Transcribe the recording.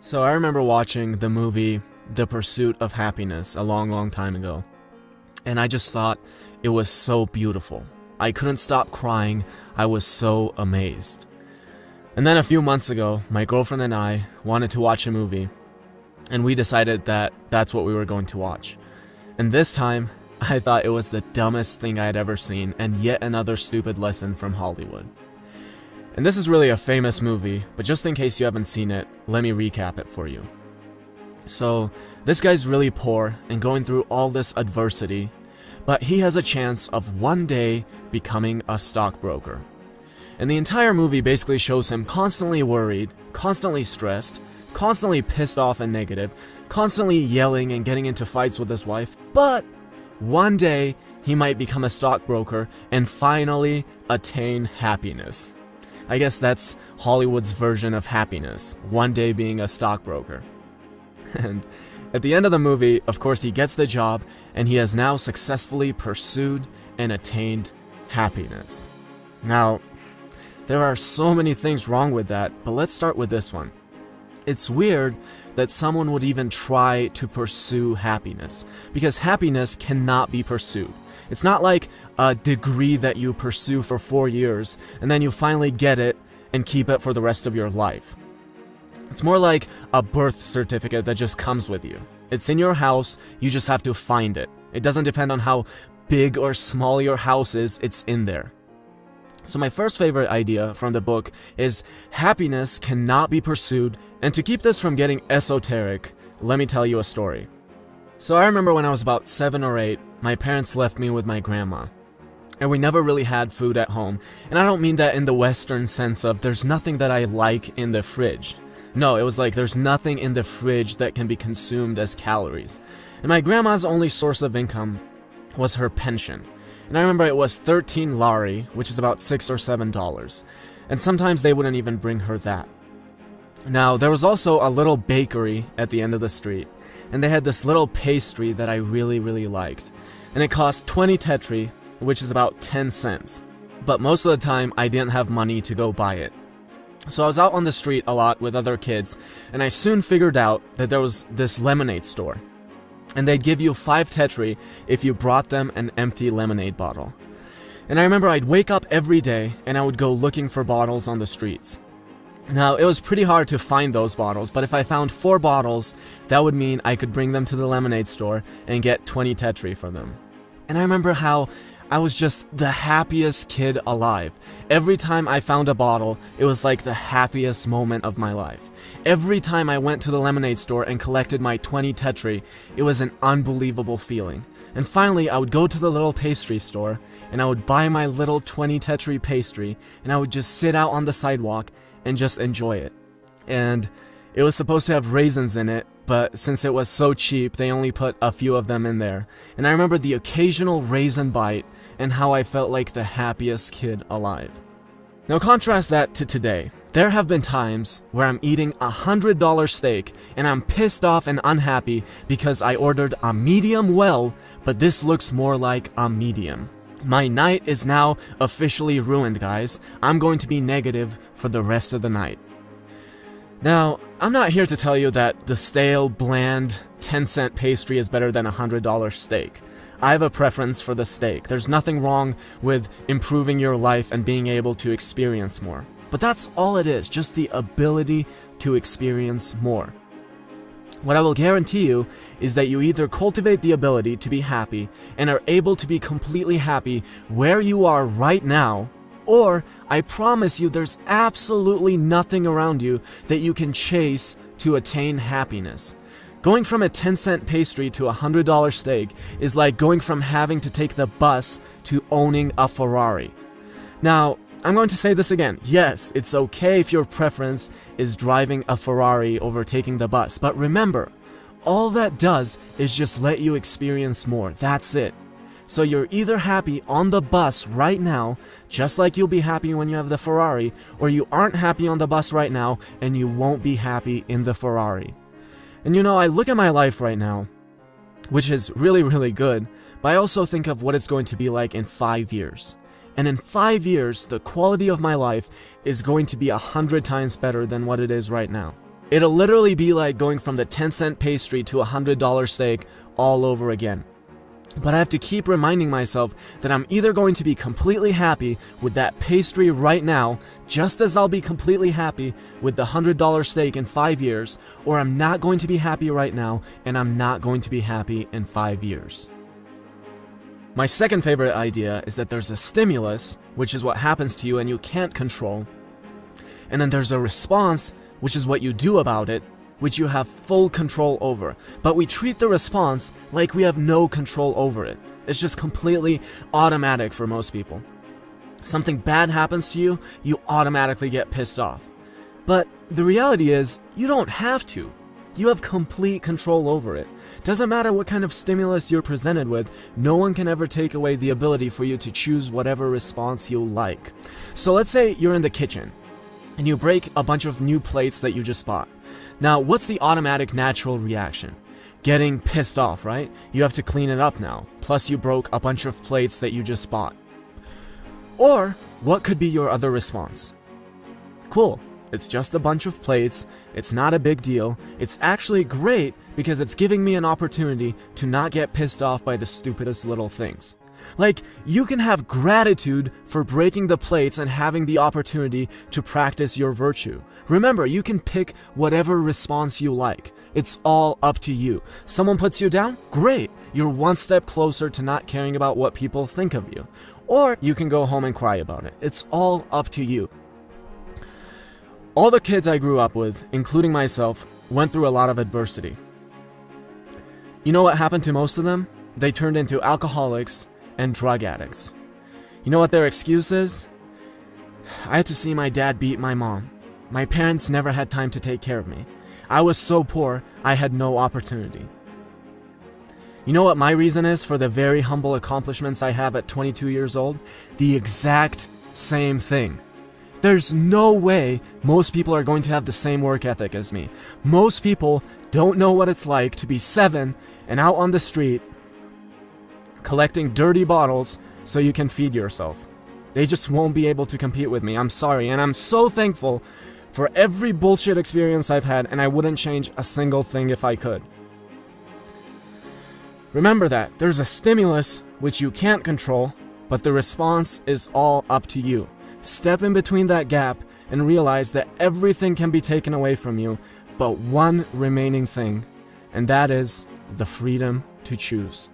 So I remember watching the movie The Pursuit of Happiness a long time ago, and I just thought it was so beautiful. I couldn't stop crying. I was so amazed. And then a few months ago, my girlfriend and I wanted to watch a movie, and we decided that that's what we were going to watch. And this time, I thought it was the dumbest thing I had ever seen, and yet another stupid lesson from Hollywood. And this is really a famous movie, but just in case you haven't seen it, let me recap it for you. So, this guy's really poor and going through all this adversity, but he has a chance of one day becoming a stockbroker. And the entire movie basically shows him constantly worried, constantly stressed, constantly pissed off and negative, constantly yelling and getting into fights with his wife, but one day he might become a stockbroker and finally attain happiness. I guess that's Hollywood's version of happiness, one day being a stockbroker. And at the end of the movie, of course, he gets the job and he has now successfully pursued and attained happiness. Now, there are so many things wrong with that, but let's start with this one. It's weird that someone would even try to pursue happiness, because happiness cannot be pursued. It's not like a degree that you pursue for 4 years and then you finally get it and keep it for the rest of your life. It's more like a birth certificate that just comes with you. It's in your house, you just have to find it. It doesn't depend on how big or small your house is, it's in there. So my first favorite idea from the book is happiness cannot be pursued, and to keep this from getting esoteric, let me tell you a story. So I remember when I was about 7 or 8, my parents left me with my grandma. And we never really had food at home. And I don't mean that in the Western sense of there's nothing that I like in the fridge. No, it was like there's nothing in the fridge that can be consumed as calories. And my grandma's only source of income was her pension. And I remember it was 13 lari, which is about $6 or $7. And sometimes they wouldn't even bring her that. Now, there was also a little bakery at the end of the street, and they had this little pastry that I really liked. And it cost 20 tetri, which is about 10 cents. But most of the time, I didn't have money to go buy it. So I was out on the street a lot with other kids, and I soon figured out that there was this lemonade store. And they'd give you 5 tetri if you brought them an empty lemonade bottle. And I remember I'd wake up every day, and I would go looking for bottles on the streets. Now, it was pretty hard to find those bottles, but if I found 4 bottles, that would mean I could bring them to the lemonade store and get 20 tetri for them. And I remember how I was just the happiest kid alive. Every time I found a bottle, it was like the happiest moment of my life. Every time I went to the lemonade store and collected my 20 tetri, it was an unbelievable feeling. And finally, I would go to the little pastry store, and I would buy my little 20 tetri pastry, and I would just sit out on the sidewalk and just enjoy it. And it was supposed to have raisins in it, but since it was so cheap, they only put a few of them in there. And I remember the occasional raisin bite and how I felt like the happiest kid alive. Now contrast that to today. There have been times where I'm eating a $100 steak and I'm pissed off and unhappy because I ordered a medium well, but this looks more like a medium. My night is now officially ruined, guys. I'm going to be negative for the rest of the night. Now, I'm not here to tell you that the stale, bland, 10-cent pastry is better than a $100 steak. I have a preference for the steak. There's nothing wrong with improving your life and being able to experience more. But that's all it is, just the ability to experience more. What I will guarantee you is that you either cultivate the ability to be happy and are able to be completely happy where you are right now, or I promise you there's absolutely nothing around you that you can chase to attain happiness. Going from a 10-cent pastry to a $100 steak is like going from having to take the bus to owning a Ferrari. Now, I'm going to say this again. Yes, it's okay if your preference is driving a Ferrari over taking the bus, but remember, all that does is just let you experience more. That's it. So you're either happy on the bus right now, just like you'll be happy when you have the Ferrari, or you aren't happy on the bus right now and you won't be happy in the Ferrari. And you know, I look at my life right now, which is really good, but I also think of what it's going to be like in 5 years. And in 5 years, the quality of my life is going to be 100 times better than what it is right now. It'll literally be like going from the 10-cent pastry to a $100 steak all over again. But I have to keep reminding myself that I'm either going to be completely happy with that pastry right now, just as I'll be completely happy with the $100 steak in 5 years, or I'm not going to be happy right now, and I'm not going to be happy in 5 years. My second favorite idea is that there's a stimulus, which is what happens to you and you can't control, and then there's a response, which is what you do about it, which you have full control over. But we treat the response like we have no control over it. It's just completely automatic for most people. Something bad happens to you, you automatically get pissed off. But the reality is, you don't have to. You have complete control over it. Doesn't matter what kind of stimulus you're presented with, no one can ever take away the ability for you to choose whatever response you like. So let's say you're in the kitchen, and you break a bunch of new plates that you just bought. Now, what's the automatic natural reaction? Getting pissed off, right? You have to clean it up now. Plus you broke a bunch of plates that you just bought. Or, what could be your other response? Cool, it's just a bunch of plates, it's not a big deal, it's actually great because it's giving me an opportunity to not get pissed off by the stupidest little things. Like, you can have gratitude for breaking the plates and having the opportunity to practice your virtue. Remember, you can pick whatever response you like. It's all up to you. Someone puts you down? Great! You're one step closer to not caring about what people think of you. Or you can go home and cry about it. It's all up to you. All the kids I grew up with, including myself, went through a lot of adversity. You know what happened to most of them? They turned into alcoholics and drug addicts. You know what their excuse is? I had to see my dad beat my mom. My parents never had time to take care of me. I was so poor, I had no opportunity. You know what my reason is for the very humble accomplishments I have at 22 years old? The exact same thing. There's no way most people are going to have the same work ethic as me. Most people don't know what it's like to be 7 and out on the street collecting dirty bottles so you can feed yourself. They just won't be able to compete with me. I'm sorry, and I'm so thankful for every bullshit experience I've had, and I wouldn't change a single thing if I could. Remember that there's a stimulus which you can't control, but the response is all up to you. Step in between that gap and realize that everything can be taken away from you, but one remaining thing, and that is the freedom to choose.